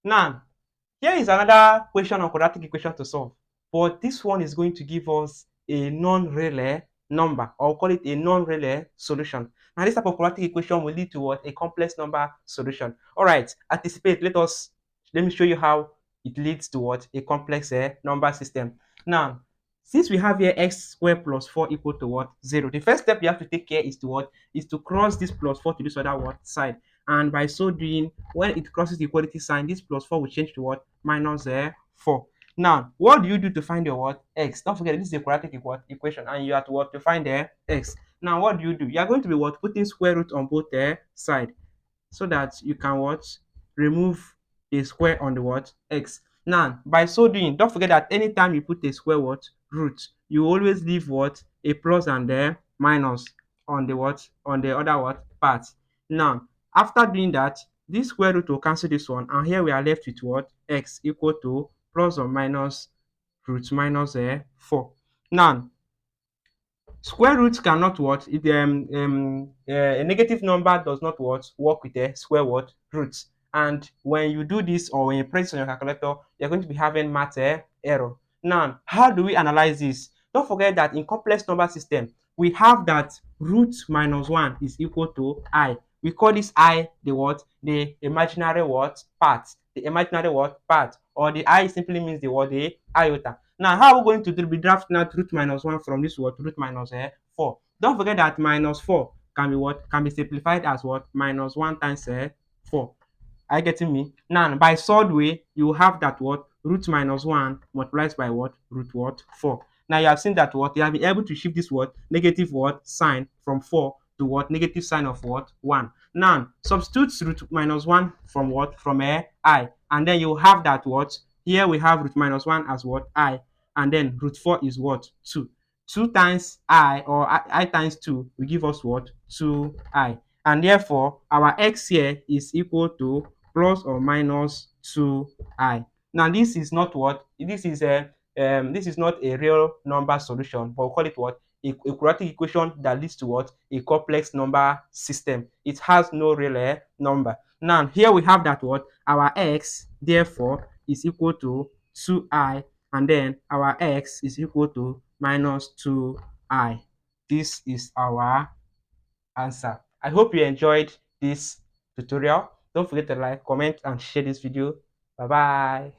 Now, here is another question on quadratic equation to solve, but this one is going to give us a non-relay number, or call it a non-relay solution. Now, this type of quadratic equation will lead to what? A complex number solution. All right, anticipate. Let me show you how it leads to what? A complex number system. Now, since we have here x squared plus 4 equal to what? 0. The first step you have to take care is to what? Is to cross this plus 4 to this other what? Side. And by so doing, when it crosses the equality sign, this plus 4 will change to what? Minus 4. Now, what do you do to find your what? X. Don't forget, this is a quadratic equation, and you have to what? To find the x. Now, what do? You are going to be what? Putting square root on both side, so that you can what? Remove a square on the what? X. Now, by so doing, don't forget that anytime you put a square what? Root, you always leave what? A plus and the minus on the what? On the other what? Part. Now, after doing that, this square root will cancel this one, and here we are left with what? X equal to plus or minus root minus 4. Now, square root cannot what? A negative number does not what? Work with a square what? Root. And when you do this, or when you press on your calculator, you're going to be having math error. Now, how do we analyze this? Don't forget that in complex number system, we have that root minus 1 is equal to I. We call this I the what? The imaginary what? Part. The imaginary what? Part. Or the I simply means the what? The iota. Now, how are we going to be drafting out root minus 1 from this what? Root minus 4. Don't forget that minus 4 can be what? Can be simplified as what? Minus 1 times 4. Are you getting me? Now, by third way, you have that what? Root minus 1 multiplies by what? Root what? 4. Now, you have seen that what? You have been able to shift this what? Negative what? Sign from 4 to what? Negative sign of what? 1. Now, substitute root minus 1 from what? From I. And then you have that what? Here we have root minus 1 as what? I. And then root 4 is what? 2. 2 times I, or I times 2 will give us what? 2I. And therefore, our x here is equal to plus or minus 2I. Now, this is not what? This is not a real number solution, but we'll call it what? A quadratic equation that leads to what? A complex number system. It has no real number. Now, here we have that what? Our x, therefore, is equal to 2I, and then our x is equal to minus 2I. This is our answer. I hope you enjoyed this tutorial. Don't forget to like, comment, and share this video. Bye bye.